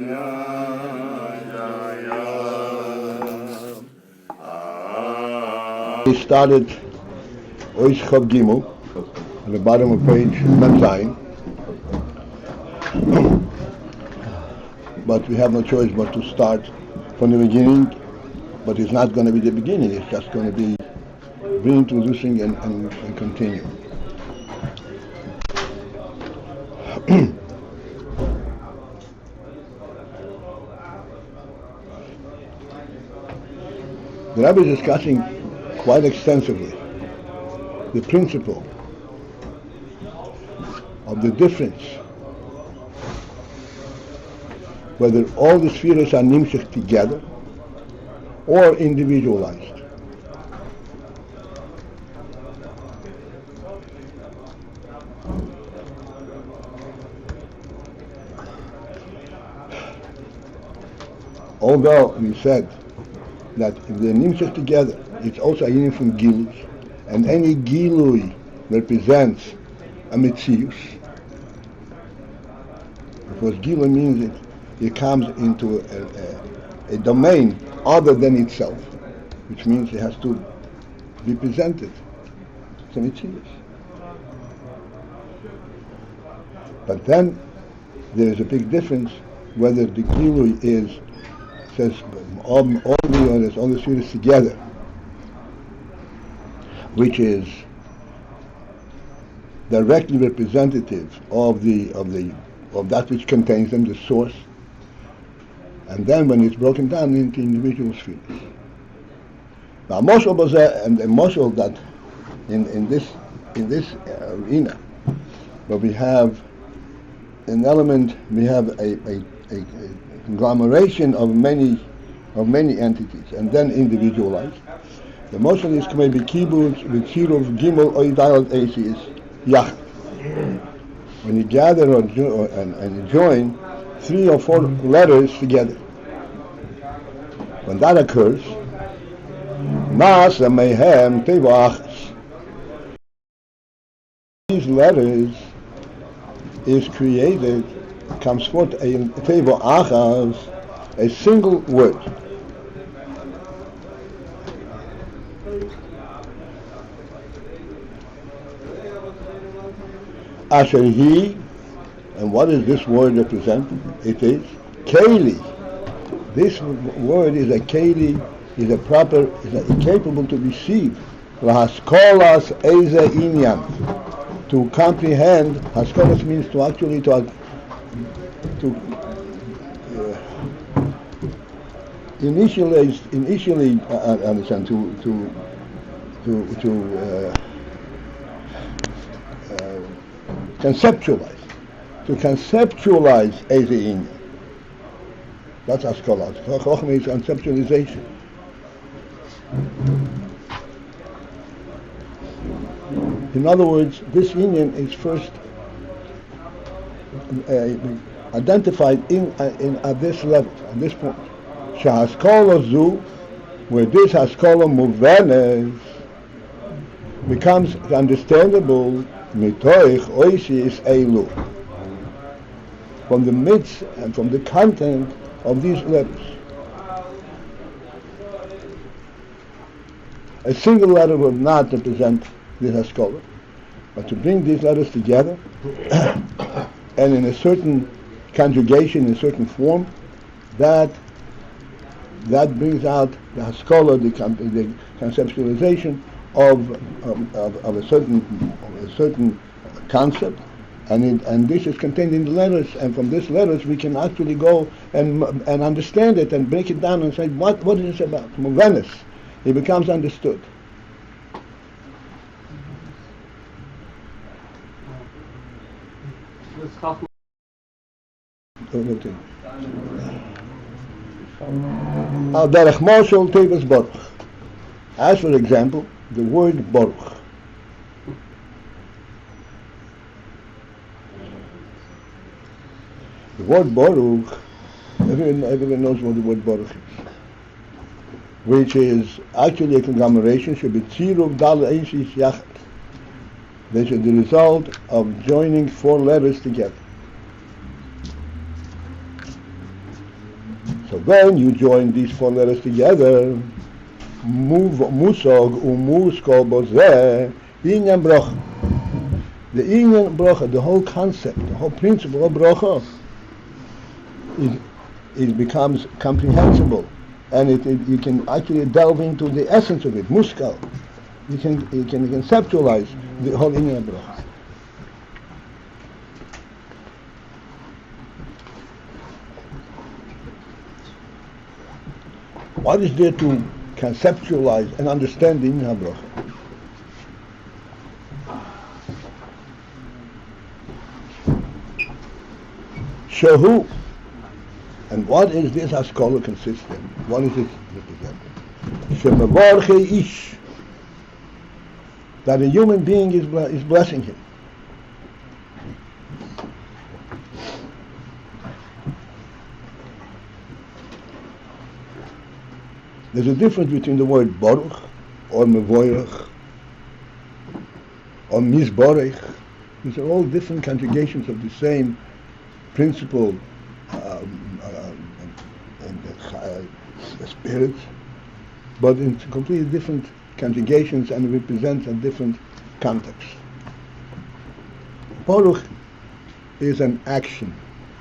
We started Oish Chav Gimel at the bottom of page metziut, but we have no choice but to start from the beginning. But it's not going to be the beginning; it's just going to be reintroducing and continue. The Rebbe is discussing quite extensively the principle of the difference whether all the sphirot are nimshach together or individualized. Although we said that if they're nimshach together, it's also Ayin from Gilus, and any Gilui represents a metziut, because Gilui means it comes into a domain other than itself, which means it has to be presented. It's a metziut. But then there is a big difference whether the Gilui says all the sphirot together, which is directly representative of that which contains them, the source, and then when it's broken down into individual sphirot. Now, Hamashal and the Hamashal that in this arena, where we have an element, we have a conglomeration of many entities, and then individualized. The Hamashal is coming to be kibbutz with sphirot gimel oidayot aces yachad. When you gather and you join 3 or 4 letters together, when that occurs, mas mehem tevo achas. These letters is created, comes forth a tevo achas, a single word. Asher he, and what does this word represent? It is keli. This word is a keli, is capable to receive lahaskolas eze inyan, to comprehend. Haskolas means to actually initially understand, to conceptualize eze inyan. That's Haskalah. Chochmah is conceptualization. In other words, this inyan is first identified at this level, at this point. Shahaskalah zu, where this Haskalah muvenes becomes understandable, mitoich oisis eilu, from the midst and from the content of these letters. A single letter will not represent this Haskalah, but to bring these letters together and in a certain conjugation, in a certain form, that brings out the Haskalah, the conceptualization of a certain concept. And this is contained in the letters, and from these letters we can actually go and understand it and break it down and say, what is this about? Muvenes. It becomes understood. Derech Hamashal Tevas Baruch. As for example, the word Baruch. The word Baruch, everyone knows what the word Baruch is, which is actually a conglomeration, should be sphirot dal aces yachad. This is the result of joining 4 letters together. So when you join these four letters together, musog umuskol bozeh inyan brocha. The inyan brocha, the whole concept, the whole principle of brocha, it becomes comprehensible, and you can actually delve into the essence of it, muskal. You can conceptualize the whole inyan of brocha. What is there to conceptualize and understand the inyan bracha? Shehu, and what is this haskalah consist in? What is it representing? Shemevarche ish, that a human being is blessing him. There's a difference between the word baruch or mevorach or mizborech. These are all different conjugations of the same principle, spirit, but in completely different conjugations and represents a different context. Baruch is an action.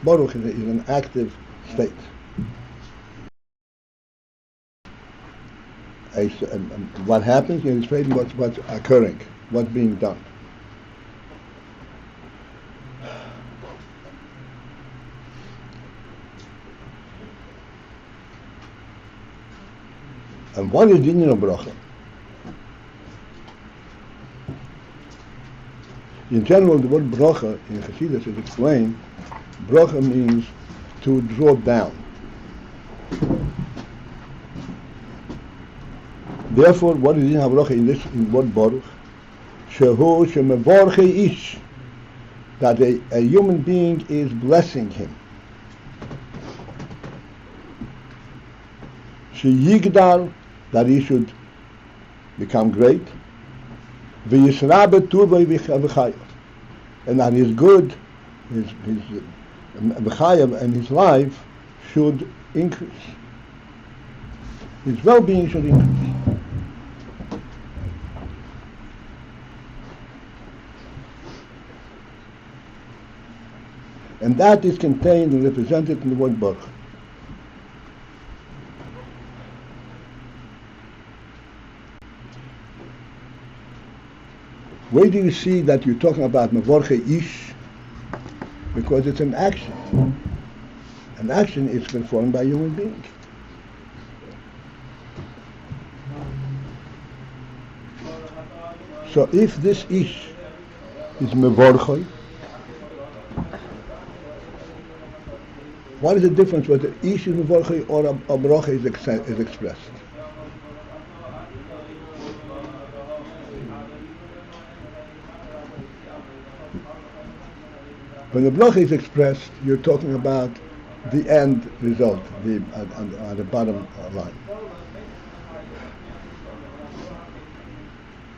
Baruch is an active state. What happens is explaining what's occurring, what's being done. And what is the inyan of bracha? In general, the word bracha in Chassidus is explained. Bracha means to draw down. Therefore, what is in Havracha in what Baruch? Shehu shemevarche ish, that a human being is blessing him. Sheyigdal, that he should become great. V'yisrabe tuvay v'chayav, and that his good, his v'chayav and his life should increase. His well-being should increase. And that is contained and represented in the word Baruch. Where do you see that you're talking about Mevorche Ish? Because it's an action. An action is performed by a human being. So if this Ish is Mevorche, what is the difference whether Ish is Mevorche or a Bracha is expressed? When the Bracha is expressed, you're talking about the end result, at the bottom line.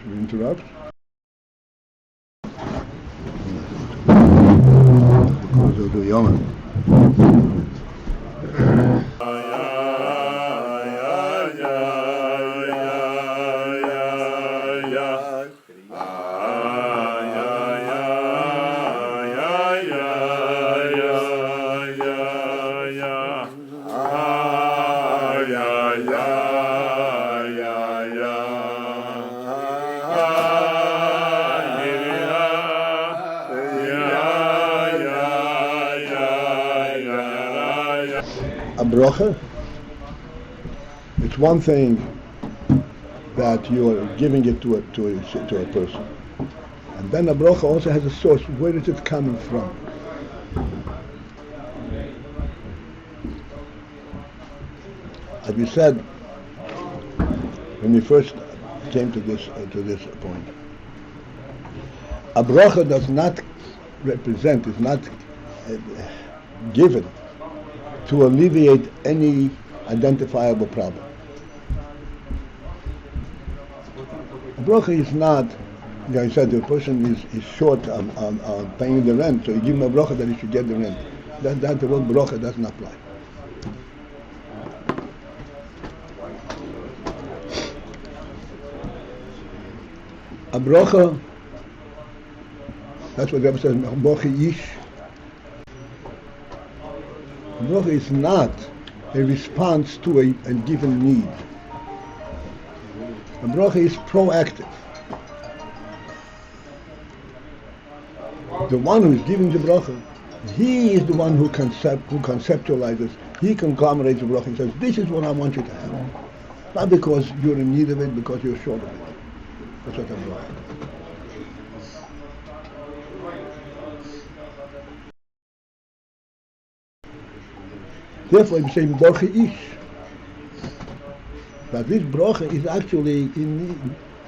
Should we interrupt? Because of the Yom. A bracha, it's one thing that you are giving it to a person, and then a bracha also has a source. Where is it coming from? As we said when we first came to this point, a bracha does not represent, is not given to alleviate any identifiable problem. A bracha is not, like I said, the person is short on paying the rent, so you give him a bracha that he should get the rent. That the word bracha doesn't apply. A bracha, that's what the Rebbe says, bracha ish. A bracha is not a response to a given need. A bracha is proactive. The one who is giving the bracha, he is the one who conceptualizes, he conglomerates the bracha and says, this is what I want you to have. Not because you're in need of it, because you're short of it. That's what I'm bracha. Therefore, I'm saying bracha ish. But this bracha is actually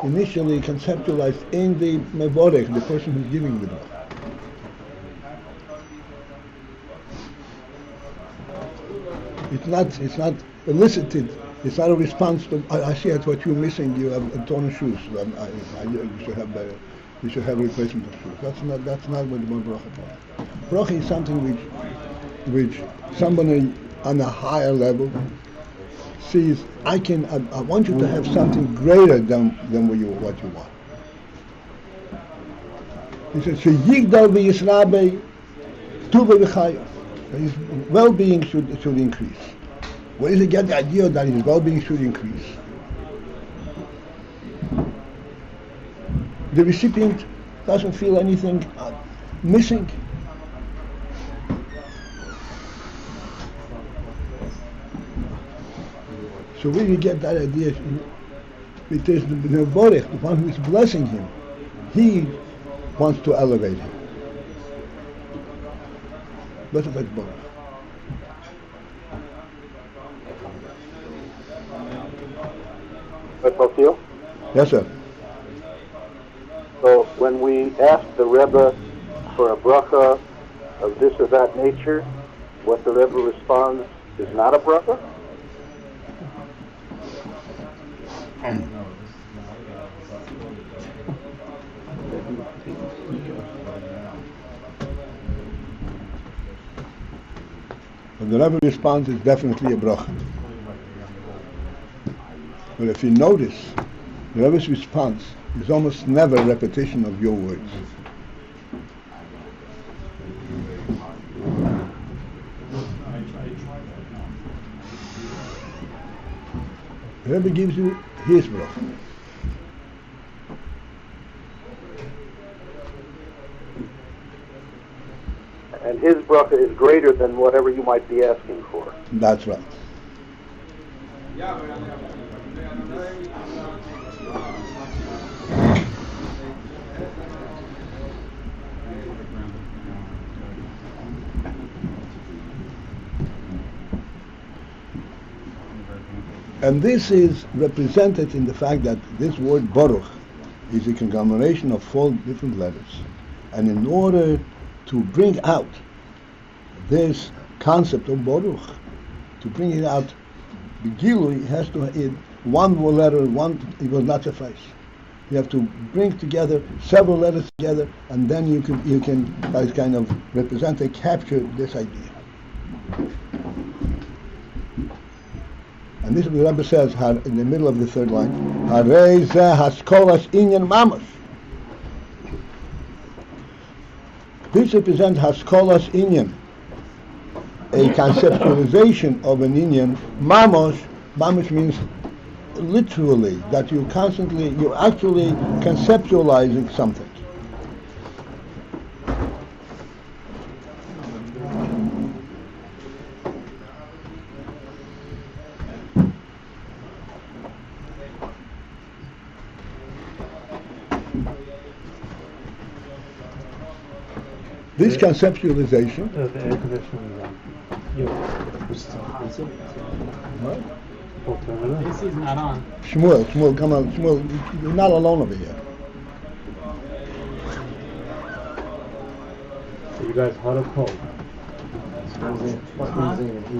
initially conceptualized in the mevorech, the person who's giving the bracha. It's not elicited. It's not a response to. I see that's what you're missing. You have torn shoes. You should have replacement of shoes. That's not what the bracha is. Bracha is something which somebody on a higher level sees. I want you to have something greater than what you want. He says, "Yigdal v'yisrabe tuve v'chayav." His well-being should increase. Where does he get the idea that his well-being should increase? The recipient doesn't feel anything missing. So where do you get that idea? It is the mevorech, the one who is blessing him. He wants to elevate him. That's about both. Paltiel? Yes, sir. So when we ask the Rebbe for a bracha of this or that nature, what the Rebbe responds is not a bracha? But the Rebbe response is definitely a bracha. But if you notice, the Rebbe's response is almost never a repetition of your words. The Rebbe gives you his bracha. And his bracha is greater than whatever you might be asking for. That's right. And this is represented in the fact that this word Baruch is a conglomeration of 4 different letters. And in order to bring out this concept of Baruch, to bring it out, the Gilui has to, one letter, it will not suffice. You have to bring together several letters together, and then you can kind of represent and capture this idea. And this is what the Rebbe says in the middle of the 3rd line. Harei zeh haskolas inyan mamash. This represents haskolas inyan, a conceptualization of an inyan. Mamash means literally that you're actually conceptualizing something. This conceptualization. The air conditioning is on. What? This is not on. Shmuel, come on, Shmuel, you're not alone over here. So you guys hot or cold?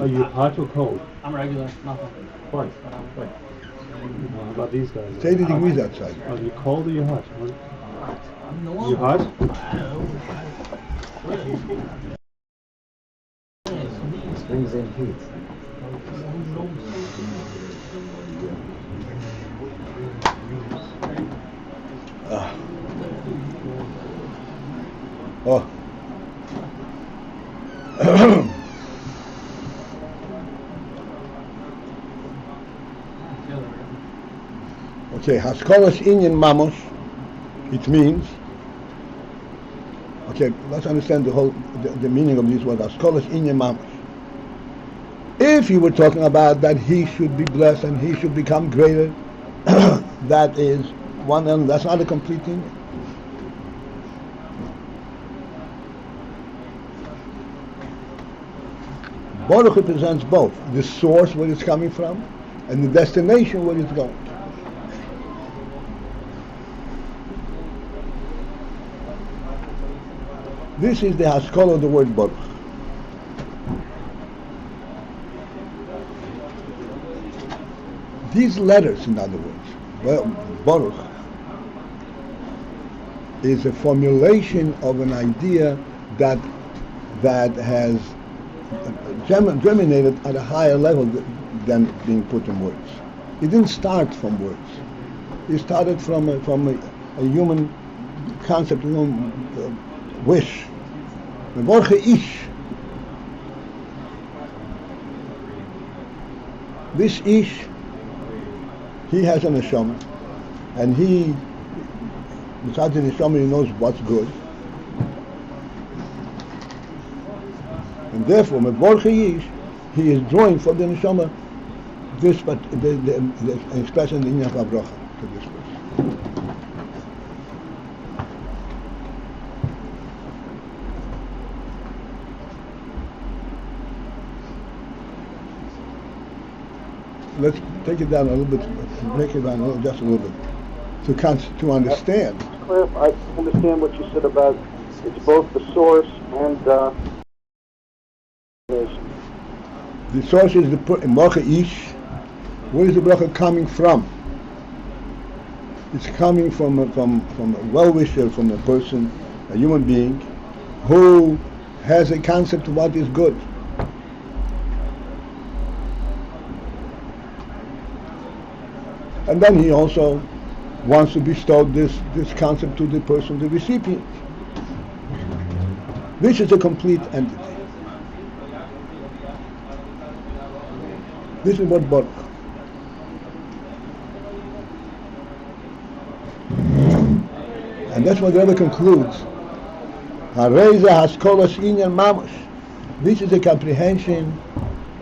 Are you hot or cold? I'm regular, nothing. What? How about these guys? It's 80 degrees outside. Are you cold or you hot? I'm normal. You hot? Brings in heat. Oh. Okay, Haskalas Inyan Mamos, it means, okay, let's understand the meaning of this word, Haskalas Inyan Mamos. If you were talking about that he should be blessed and he should become greater, that is one element, that's not a complete thing. Baruch represents both the source where it's coming from and the destination where it's going. This is the haskalah of the word Baruch. These letters, in other words, well, Baruch is a formulation of an idea that has germinated at a higher level than being put in words. It didn't start from words. It started from a human concept, a human wish. This ish, he has a neshama, and besides the neshama, he knows what's good. And therefore, he is drawing from the neshama this, but the expression the inyan of bracha to this person. Let's take it down a little bit, break it down just a little bit, to understand. Cliff, I understand what you said about it's both the source and the source is the bracha ish. Where is the bracha coming from? It's coming from a well-wisher, from a person, a human being, who has a concept of what is good. And then he also wants to bestow this concept to the person, the recipient. This is a complete entity. This is what Baruch. And that's what the Rebbe concludes. Hareza haskolas inyan mamash. This is a comprehension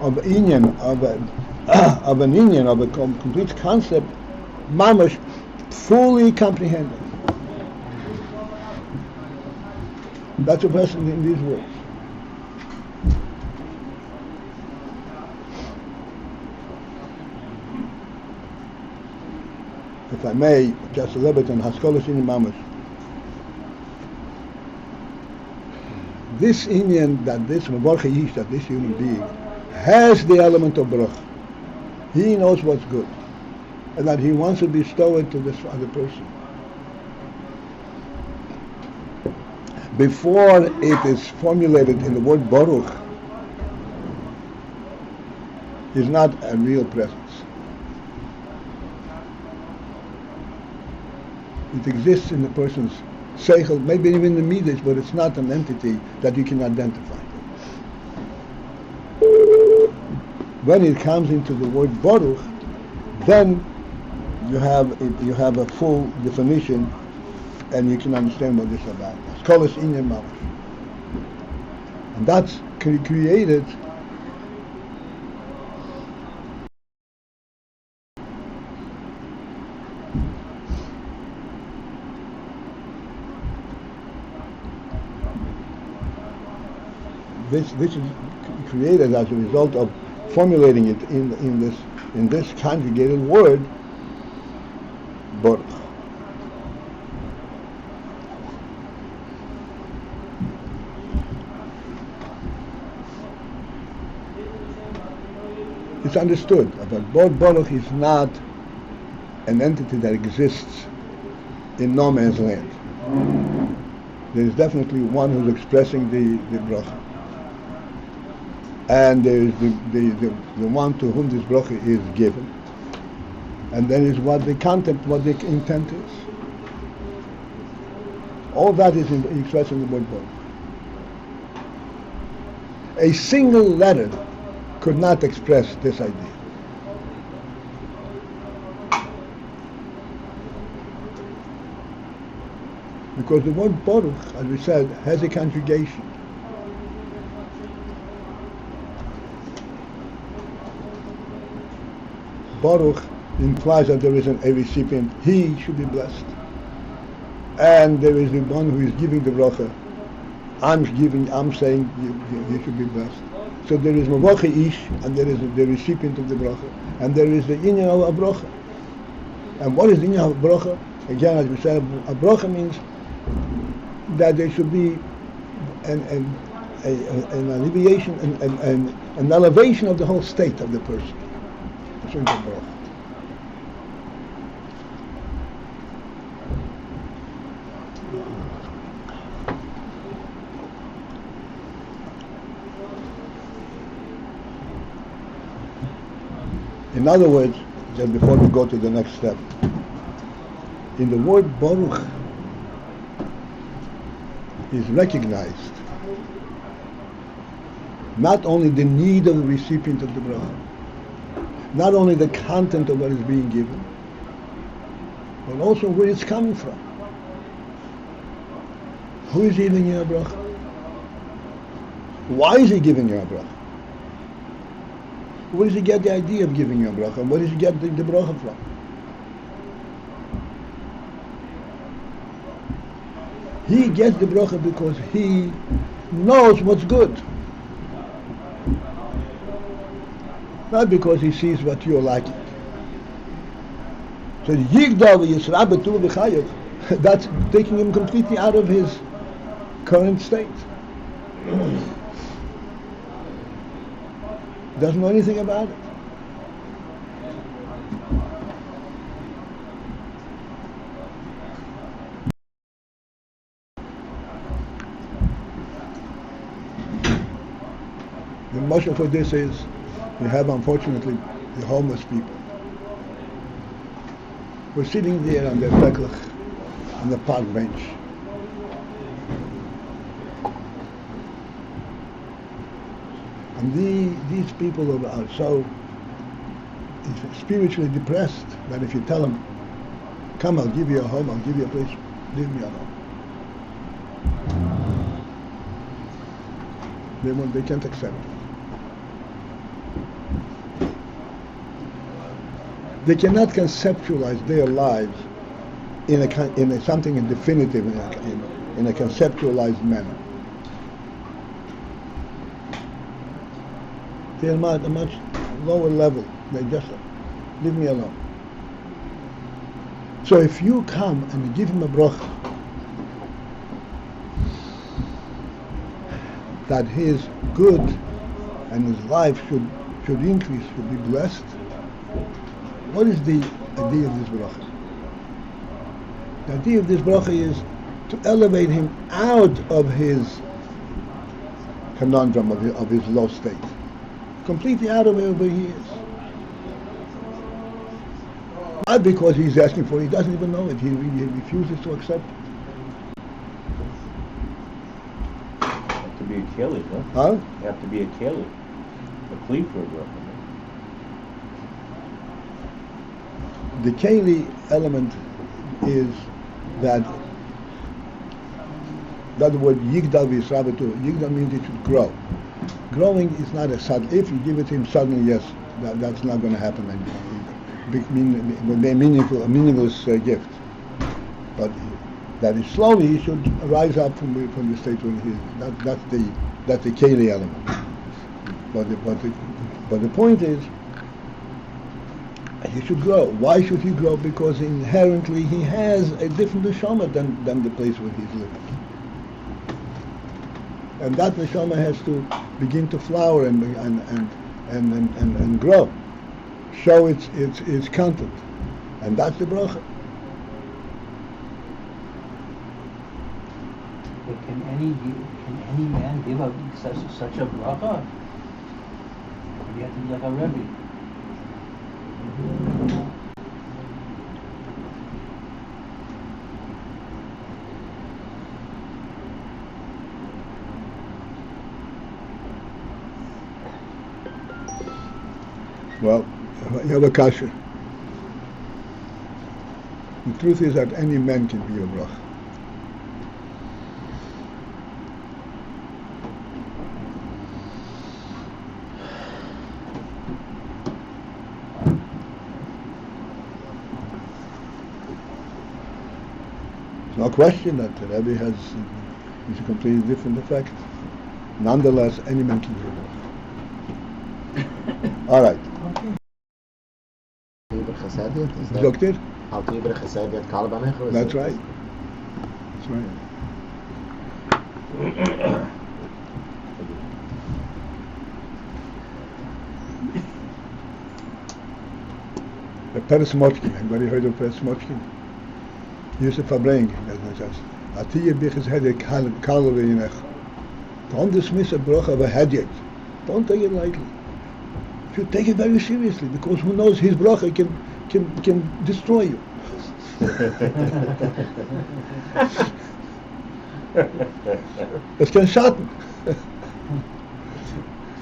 of inyan, of an inyan, of a complete concept, mamash, fully comprehended. That's a person in these words. If I may, just a little bit on haskolas inyan mamash. This inyan, that this human being has the element of baruch. He knows what's good, and that he wants to bestow it to this other person. Before it is formulated in the word baruch, is not a real presence. It exists in the person's seichel, maybe even the midas, but it's not an entity that you can identify. When it comes into the word baruch, then you have a full definition, and you can understand what this is about. Skolas inyan mamash, and that's created. This is created as a result of formulating it in this conjugated word, baruch. It's understood that baruch is not an entity that exists in no man's land. There is definitely one who's expressing the bracha. And there is the one to whom this bracha is given. And then is what the content, what the intent is. All that is expressed in the word Baruch. A single letter could not express this idea. Because the word Baruch, as we said, has a conjugation. Baruch implies that there is a recipient. He should be blessed. And there is the one who is giving the bracha. I'm saying you should be blessed. So there is Mavacha Ish, and there is the recipient of the bracha. And there is the Iyar of bracha. And what is the Iyar of bracha? Again, as we said, a bracha means that there should be an alleviation, an elevation of the whole state of the person. That's what it's bracha. In other words, just before we go to the next step, in the word Baruch is recognized not only the need of the recipient of the bracha, not only the content of what is being given, but also where it's coming from. Who is giving you a bracha? Why is he giving you a bracha? Where does he get the idea of giving you a bracha? Where does he get the bracha from? He gets the bracha because he knows what's good. Not because he sees what you're liking. So Yigdav Yisrabetu B'chayev, that's taking him completely out of his current state. Doesn't know anything about it. The motion for this is, we have unfortunately the homeless people. We're sitting there on the beklach, on the park bench. And these people are so spiritually depressed that if you tell them, come, I'll give you a home, I'll give you a place, leave me alone. They can't accept it. They cannot conceptualize their lives in something definitive, in a conceptualized manner. They're at a much lower level. They just leave me alone. So if you come and you give him a bracha, that his good and his life should increase, should be blessed, what is the idea of this bracha? The idea of this bracha is to elevate him out of his conundrum, of his low state. Completely out of where he is. Not because he's asking for it, he doesn't even know it, he refuses to accept it. You have to be a keli, no? Huh? You have to be a keli. A kli for a bracha. The keli element is that word yigdal v'yisrabetu. Yigdal means it should grow. Growing is not a sudden. If you give it to him suddenly, yes, that's not going to happen anymore. It would be a meaningless gift. But that is slowly he should rise up from the state where he is. That's the keli element. But the point is, he should grow. Why should he grow? Because inherently he has a different neshama than the place where he's living. And that neshama has to begin to flower and grow, show its content, and that's the bracha. But can any man give such a bracha? You have to be like a Rebbe. Well, you have a kasha. The truth is that any man can be a bracha. No question that the Rebbe has is a completely different effect. Nonetheless, any man can do it. All right. Doctor? That's right. That's right. Peres Mochkin. Anybody heard of Peres Mochkin? Yusuf Abreng, as it says. Atiye bichis hedek kalve yinech. Don't dismiss a bracha of a headache. Don't take it lightly. You should take it very seriously, because who knows, his bracha can destroy you. It can shorten.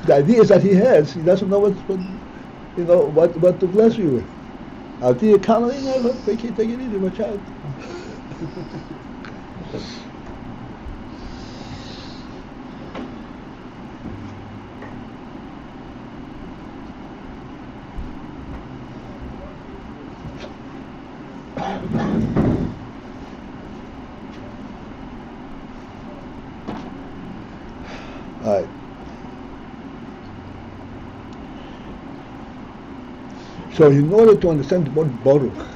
The idea is that he doesn't know what to bless you with. Atiye kalve yinech. Take it easy, watch out. All right. So in order to understand the word Baruch,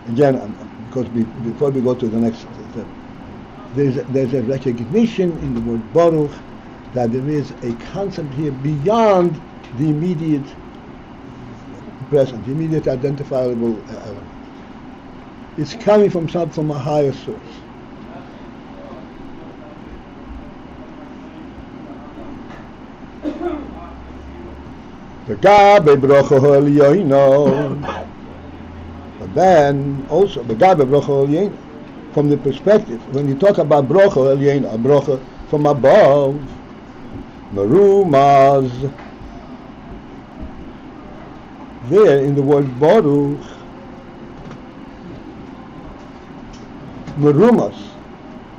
again, because before we go to the next step, there's a recognition in the word Baruch that there is a concept here beyond the immediate present, the immediate identifiable element. It's coming from a higher source. But then also from the perspective, when you talk about bracha elyon, a bracha from above, merumaz, there in the word baruch, merumaz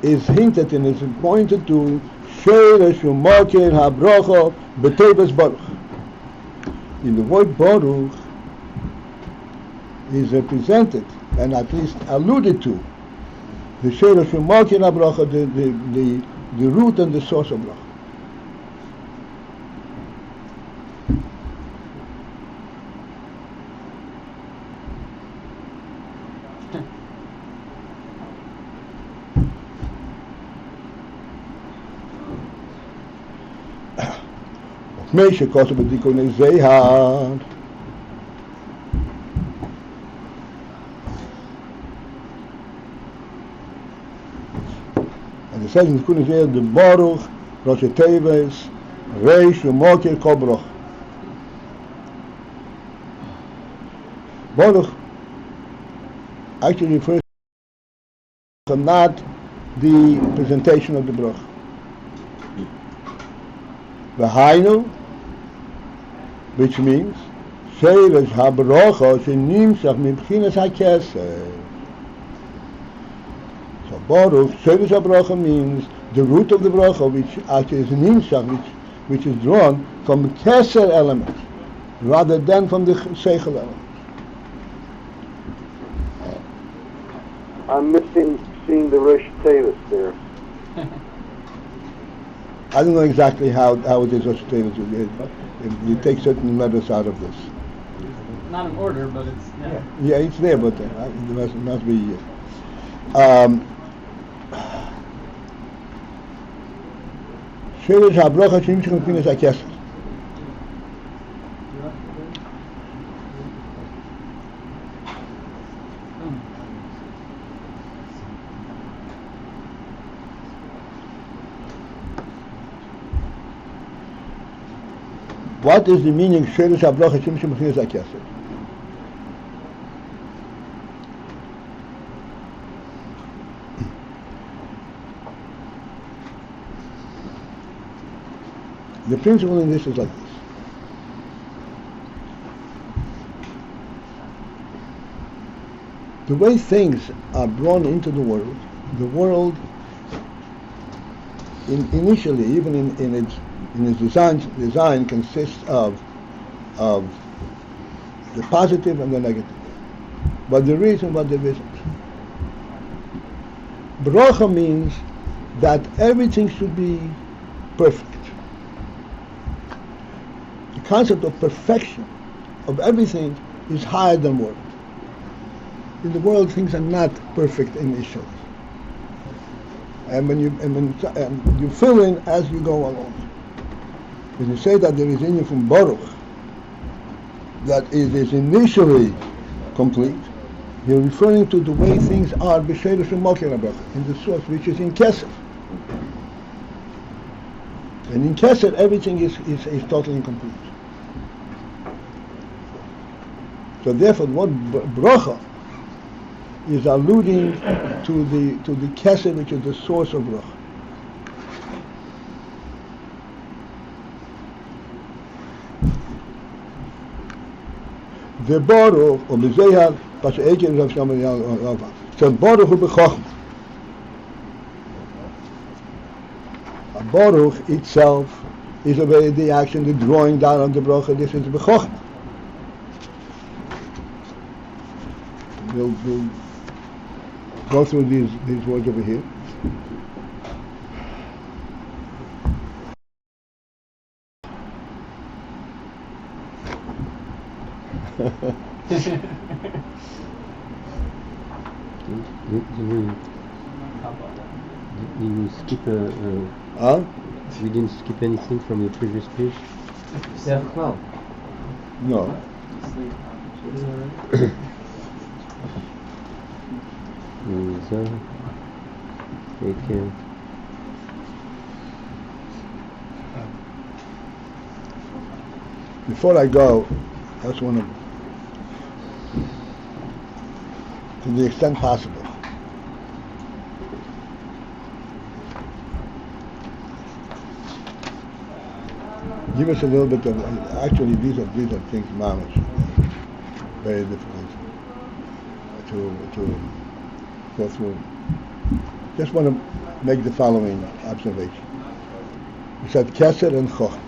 is hinted and is pointed to sheresh u'makir habracha b'teves baruch. In the word Baruch is represented and at least alluded to the Sheresh U'Malkin HaBracha, the root and the source of bracha. Meishe kosa b'dikonei zehar. And it says in the Dikonei Zehar, the Baruch, Rosh Teves, Reish, Yomokir, Kobroch. Baruch actually refers to not the presentation of the Baruch. V'hainu, which means Sheresh HaBracha Shenimshach Mibchinas HaKesed. So Baruch, Sheresh HaBracha means the root of the bracha, which actually is Nimshach, which is drawn from the Kesed element, rather than from the Seichel element. I'm missing seeing the Rosh Tevis there. I don't know exactly how it is Rosh Tevis. You take certain letters out of this. Not in order, but it's Yeah, it's there, but it must be. Sheresh HaBracha Shenimshach Mibchinas HaKesed. What is the meaning Sheresh HaBracha Shenimshach Mibchinas HaKesed? The principle in this is like this. the way things are brought into the world initially, even in its design consists of the positive and the negative. But there is and what there isn't. Bracha means that everything should be perfect. The concept of perfection of everything is higher than world. In the world, things are not perfect initially, and when you fill in as you go along. When you say that there is in you from Baruch, that it is initially complete, you're referring to the way things are b'sheirush u'mokir habracha, in the source, which is in Kesef. And in Kesef, everything is totally complete. So therefore, what bracha is alluding to the Kesef, which is the source of bracha. The Baruch or Mizehar, Pasha Eiken Rav Shlomo Rava. So Baruch hu b'chochma. A Baruch itself is already the action, the drawing down of the bracha. This is b'chochma. We'll go through these words over here. Did you skip we didn't skip anything from your previous page? No. Before I go, I just want to the extent possible, give us a little bit of, actually these are things mamash, very difficult to go through. Just want to make the following observation. We said Keser and Choch.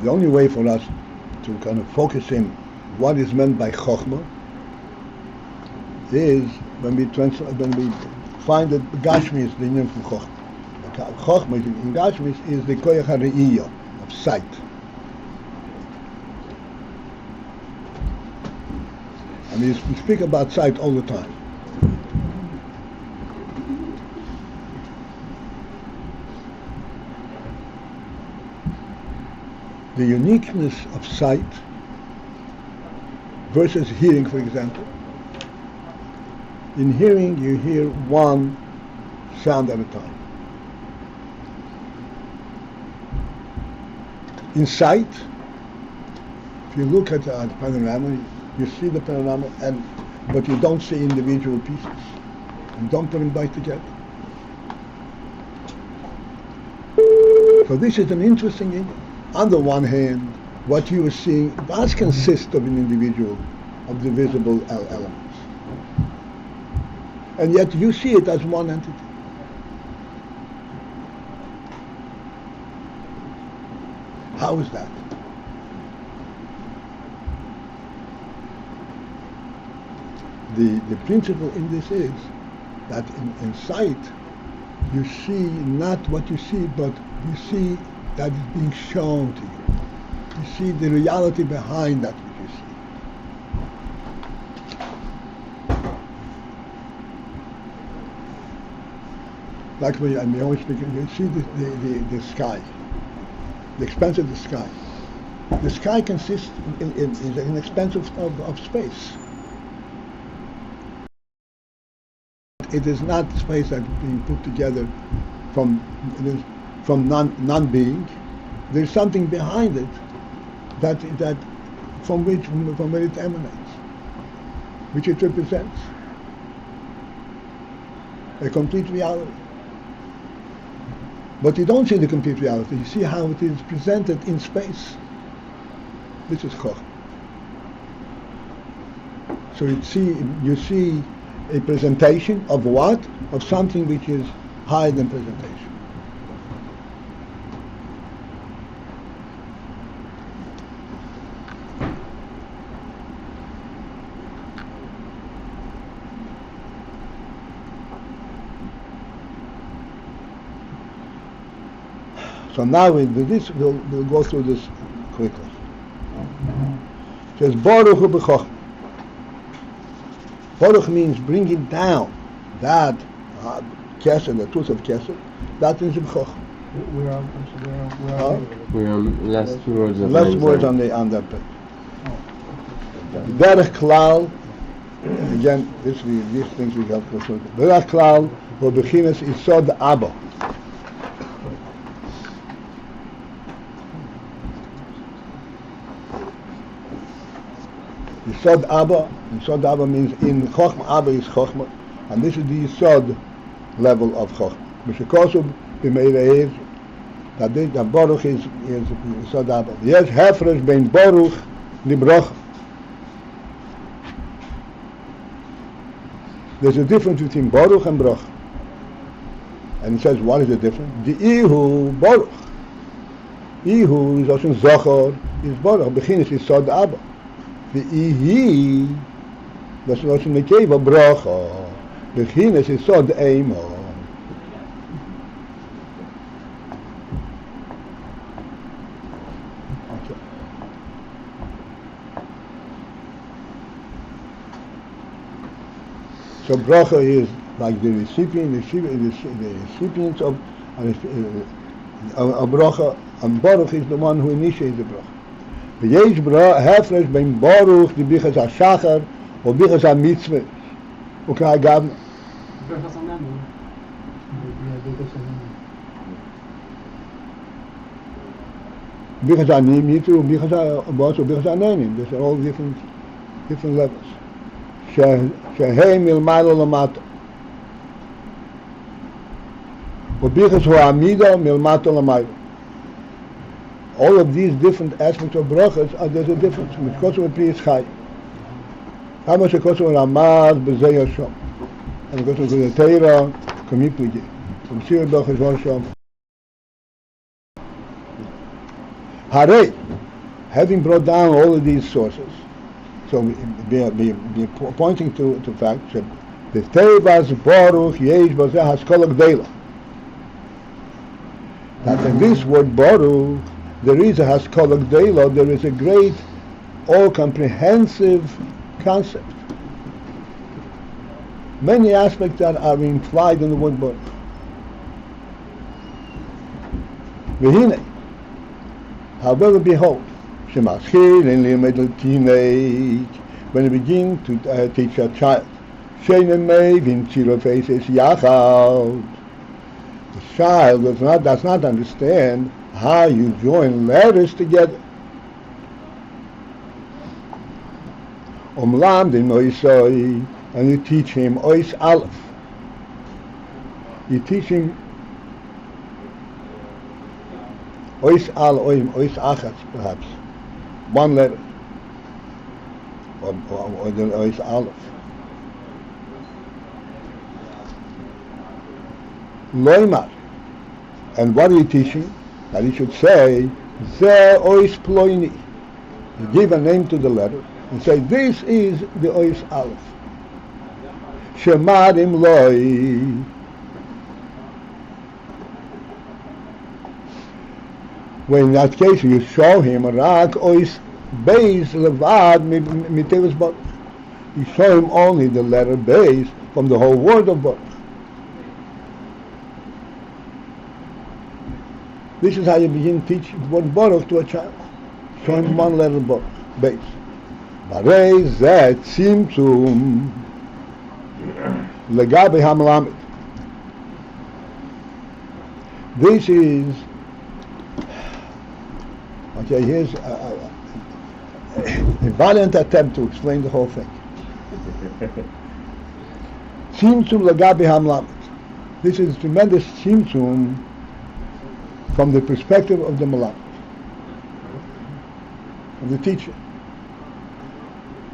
The only way for us to kind of focus in what is meant by Chochmah is when we find that Gashmi is the union from Chochmah. Chochmah in Gashmi is the koyach ha're'iyah of sight. I mean, we speak about sight all the time. The uniqueness of sight versus hearing, for example. In hearing, you hear one sound at a time. In sight, if you look at the panorama, you see the panorama, but you don't see individual pieces, and don't put them back together. So this is an interesting thing. On the one hand, what you are seeing does consist of an individual, of the visible elements. And yet you see it as one entity. How is that? The principle in this is that in sight, you see not what you see, but you see that is being shown to you. You see the reality behind that which you see. Like when I'm always speaking, you see the sky, the expanse of the sky. The sky consists is an expanse of space. It is not space that's being put together from non-being. There's something behind it that from where it emanates, which it represents. a complete reality. But you don't see the complete reality. You see how it is presented in space. This is Chochmah. So you see a presentation of what? Of something which is higher than presentation. So now with this, we'll go through this quickly. It says, Baruch hu b'chochmah. Baruch means bringing down that kesed, the truth of kesed, that is b'chochmah. Where are we? We're on last two words of Last words on that page. Derech klal, again, these things we have to consider. Derech klal, hu b'chinas isod abba. Yisod Abba means in Chochmah, Abba is Chochmah, and this is the Yisod level of Chochmah. Mishakosub b'meireir, that the Baruch is Yisod Abba. Yes, Hefresh bein Baruch libroch. There's a difference between Baruch and Broch. And it says, what is the difference? The Ihu Baruch. Ihu is also Zochor, is Baruch. Bechinis is Yisod Abba. The Ihi, das ist was in der Keva Bracha. Beginnes ist so der Eimo. Okay. So Bracha is like the recipient of a Bracha, and Baruch is the one who initiates the Bracha. ויש הפרש בין ברוך לביחס השחר וביחס המצווה וכאגב ביחס המצווה וביחס הבוס וביחס הננים. These are all different levels שהם מלמעלה למטה וביחס העמידה מלמטה למעלה. All of these different aspects of brachas, there's a difference. Mikosov and Pri is Chai. Hamashal Kosov and Ramad B'zei Hashem. And Kosov and Teira, Kamip Ligi. From Sir Brachas Hashem. Hare, having brought down all of these sources, so be pointing to the fact that the Teivas Baruch Yesh B'zei Haskola Gdeila. That in this word Baruch, there is a Haskola Gdeila, there is a great, all-comprehensive concept. Many aspects that are implied in the word Baruch. V'hine, however, behold, Shemaschil in Limed teenage, when you begin to teach a child, Sheinem Mevin Tziro Faces Yachal. The child does not understand how you join letters together. Lamdin Oisoi, and you teach him Ois Aleph. You teach him Ois Achatz, perhaps, one letter, or the Ois Aleph. Loimar, and what are you teaching? That he should say, Ze Ois Ploini. You give a name to the letter and say, this is the Ois Aleph. Shemadim Loi. When in that case you show him Rak Ois Beis Levad Mitevus Baruch. You show him only the letter Beis from the whole word of Baruch. This is how you begin to teach word Baruch to a child. Show him one letter Baruch, Beis. Barei Zet Tzimtzum Legabe Hamalamed. This is, okay, here's a valiant attempt to explain the whole thing. Tzimtzum Legabe Hamalamed. This is tremendous tzimtzum from the perspective of the Malach, of the teacher.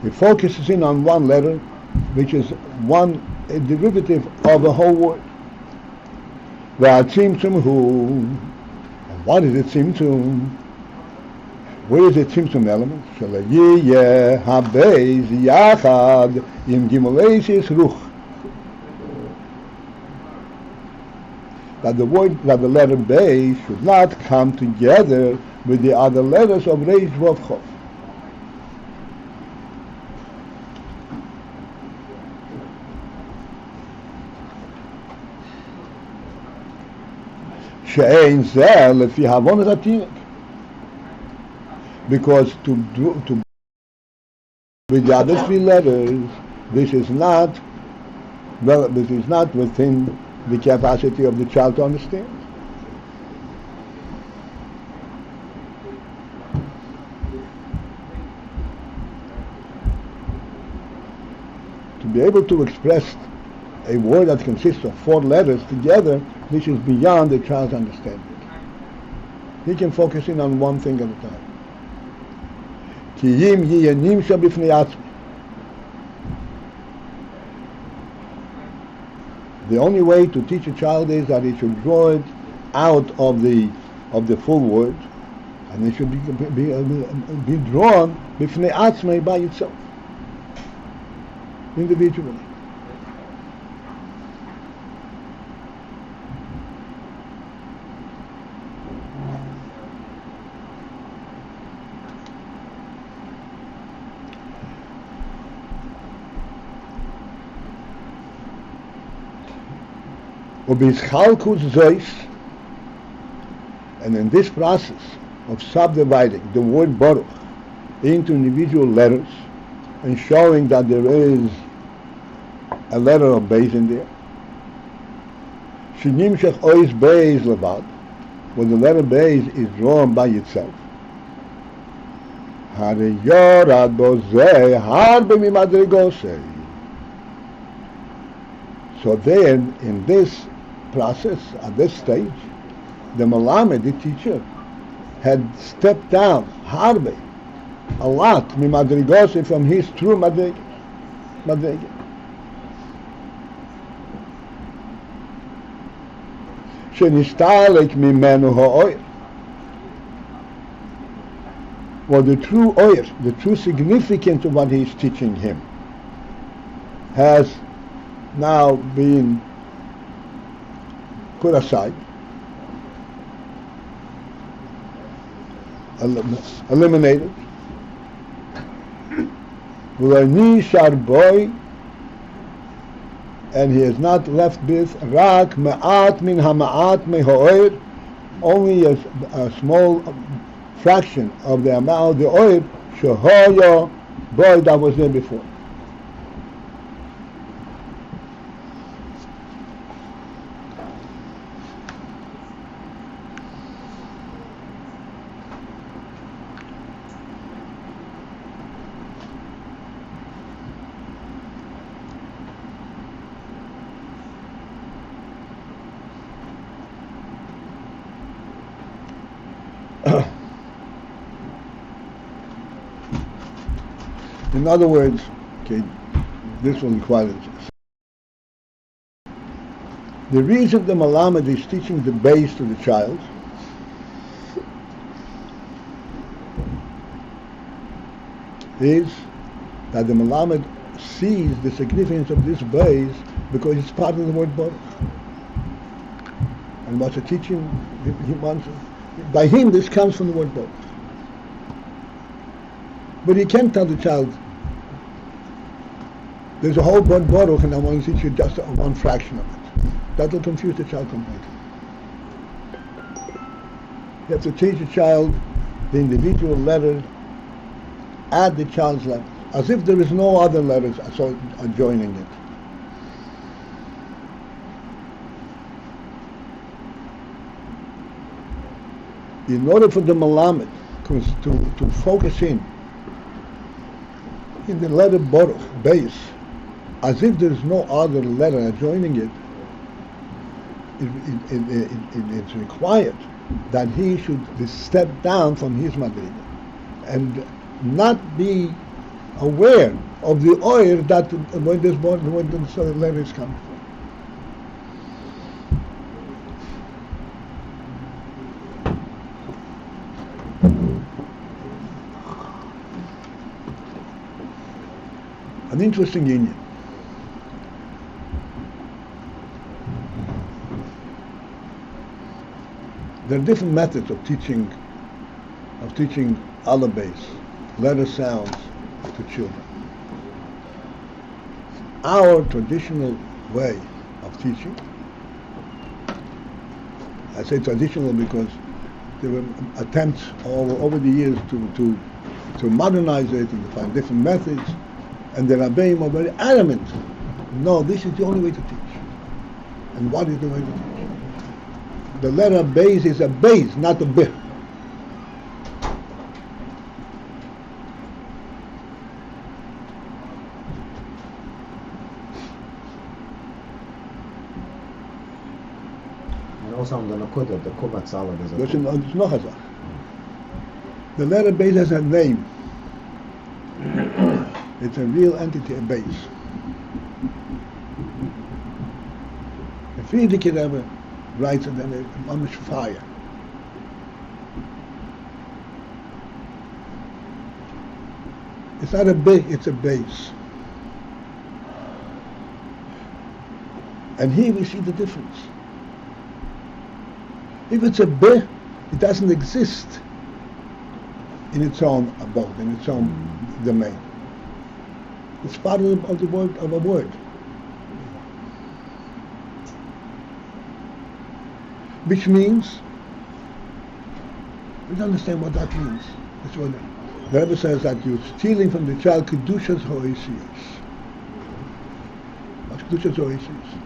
He focuses in on one letter, which is a derivative of a whole word. V'atzimtzum hu. And what is it tzimtzum? Where is the tzimtzum element? Shalayiye habeis yachad im gimolesis ruch. That the letter Beis should not come together with the other letters of Reish Vav Chof. She'ein zeh lefi havonat hatinik. Because to with the other three letters, this is not within the capacity of the child to understand. To be able to express a word that consists of 4 letters together, this is beyond the child's understanding. He can focus in on one thing at a time. Ki im yiyanim shel b'fnei atzmi. The only way to teach a child is that he should draw it out of the full word, and it should be drawn b'fnei atzmi by itself, individually. And in this process of subdividing the word Baruch into individual letters and showing that there is a letter of Beis in there, when the letter Beis is drawn by itself, so then in this process, at this stage, the Malamed, the teacher, had stepped down harbe, a lot, mimadrigos, from his true madrigos. Shenistalek mimenu ha'oir. Well, the true oir, the true significance of what he's teaching him, has now been put aside, eliminated. And he is not left with rak ma'at min hama'at me'oir, only a small fraction of the amount of the oil shehoya boy that was there before. In other words, okay, this will require this. The reason the Malamed is teaching the Beis to the child is that the Malamed sees the significance of this Beis because it's part of the word Baruch. And what's a teaching, he wants, by him this comes from the word Baruch. But he can't tell the child, there's a whole word Baruch and I want to teach you just one fraction of it. That will confuse the child completely. You have to teach the child the individual letter at the child's level, as if there is no other letters adjoining it. In order for the Malamed to focus in the letter Baruch, Beis, as if there is no other letter adjoining it, it's required that he should step down from his madriga and not be aware of the oil that when this letter is coming from. An interesting union. There are different methods of teaching AyinBase, letter sounds to children. Our traditional way of teaching, I say traditional because there were attempts over the years to modernize it and to find different methods, and the Rebbeim are very adamant. No, this is the only way to teach. And what is the way to teach? The letter Beis is a Beis, not a B. And also on the Nakuda, the Kubat Salad is a It's no hazak. The letter Beis has a name. It's a real entity, a Beis. The Friedrich Rebbe writes it in Mamish fire. It's not a big, it's a base. And here we see the difference. If it's a bih, it doesn't exist in its own abode, in its own domain. It's part of the word of a word. Which means, we don't understand what that means. That's what the Rebbe says, that you're stealing from the child kedushas ho'esius. What's kedushas ho'esius?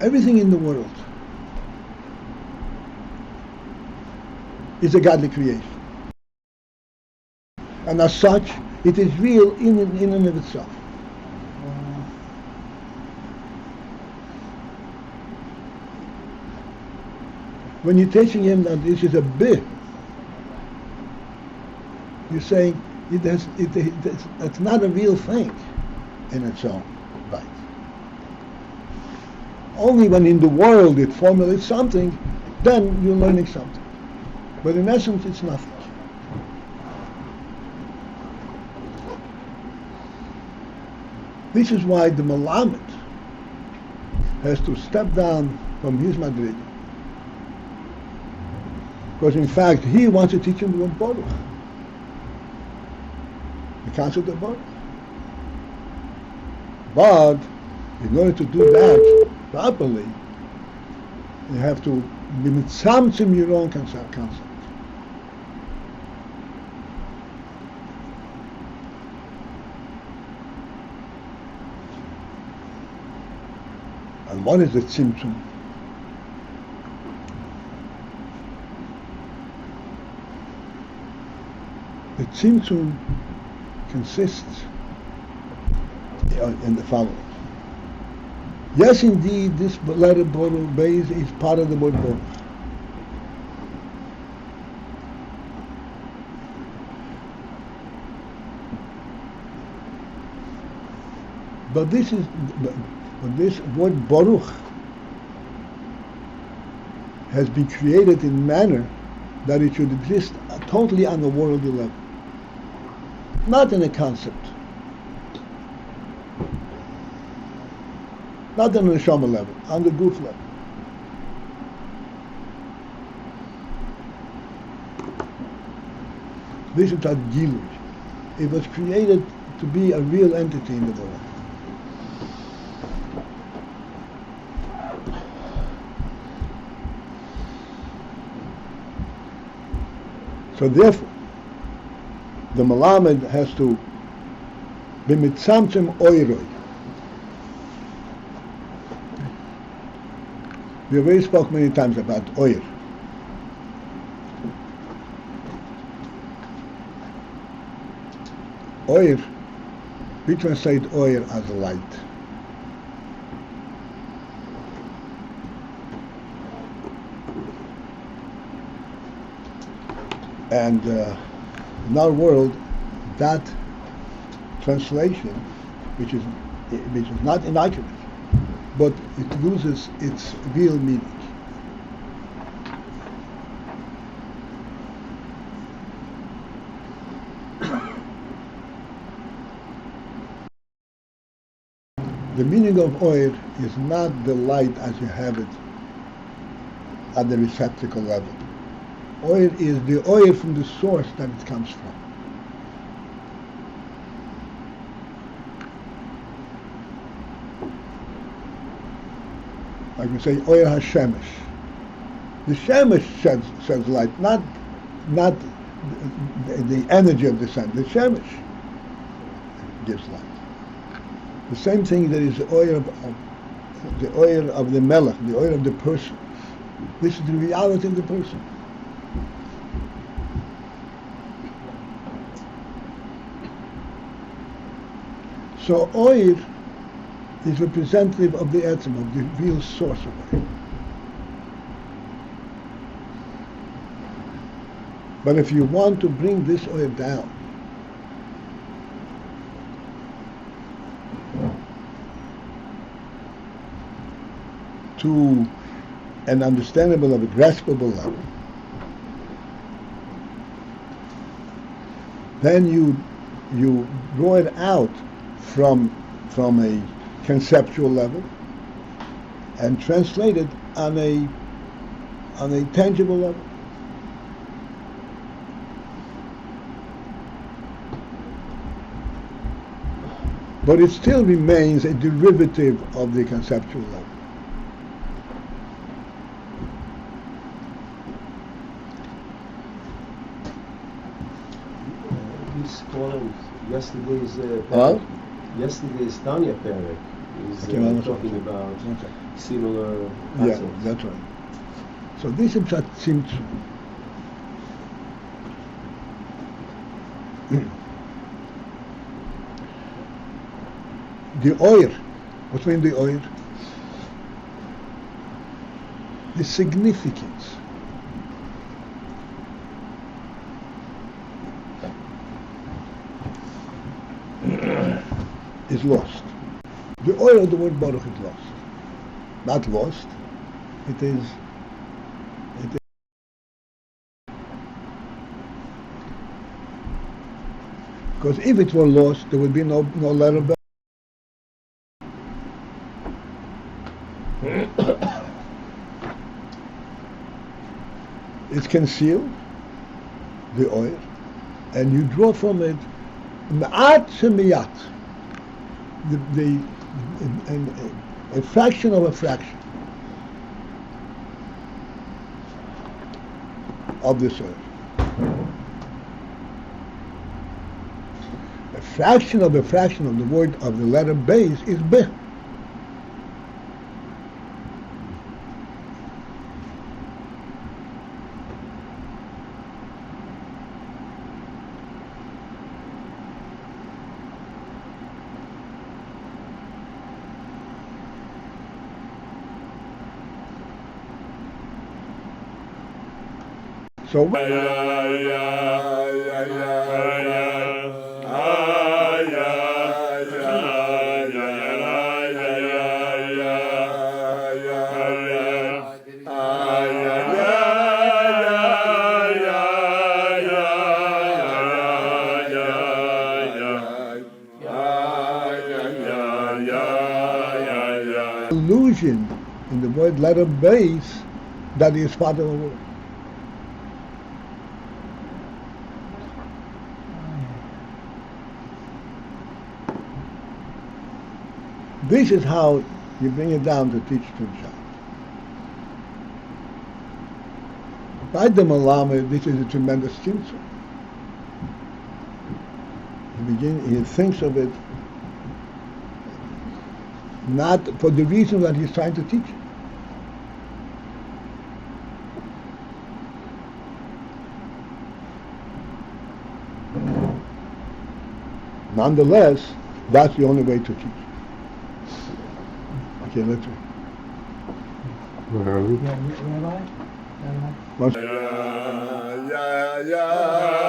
Everything in the world is a godly creation. And as such, it is real in and of itself. When you're teaching him that this is a bih, you're saying it's not a real thing in its own right. Only when in the world it formulates something, then you're learning something. But in essence, it's nothing. This is why the Melamed has to step down from his madriga. Because in fact, he wants to teach him the word Baruch. The concept of Baruch. But in order to do that properly, you have to be mitzamtzim your own concept. And what is the tzimtzum? The tzimtzum consists in the following. Yes, indeed, this letter Baruch Beis is part of the word Baruch. But this word Baruch has been created in manner that it should exist totally on a worldly level, not in a concept, not on the neshama level, on the guf level. This is a giluj. It was created to be a real entity in the world. So therefore, the Melamed has to be mitzamtzim oiroi. We already spoke many times about oir. Oir, we translate oir as light. And in our world, that translation, which is not inaccurate, but it loses its real meaning. The meaning of oil is not the light as you have it at the receptacle level. Oil is the oil from the source that it comes from. Like we say, oil hashemesh. The shemesh sheds light, not the energy of the sun. The shemesh gives light. The same thing, there is the oil of the melech, the oil of the person. This is the reality of the person. So oil is representative of the etzem, of the real source of oil. But if you want to bring this oil down, to an understandable of a graspable level, then you draw it out from a conceptual level and translate it on a tangible level. But it still remains a derivative of the conceptual level. These columns, yesterday's Tanya Perek is talking about similar concepts. Yeah, that's right. So this is what seems the oil. What's mean the oil? The significance. Is lost. The oil of the word Baruch is lost. Not lost. It is. Because if it were lost, there would be no letter Baruch. It's concealed, the oil, and you draw from it ma'at shemiyat, a fraction of a fraction of this oil. A fraction of a fraction of the word of the letter Beis is Be. So illusion in the word letter Beis that is part of a word. This is how you bring it down to teach to the child. By the Malamed, this is a tremendous tzimtzum. He thinks of it not for the reason that he's trying to teach it. Nonetheless, that's the only way to teach. Okay, let's read. Where are we? Rabbi? Once- Ayin.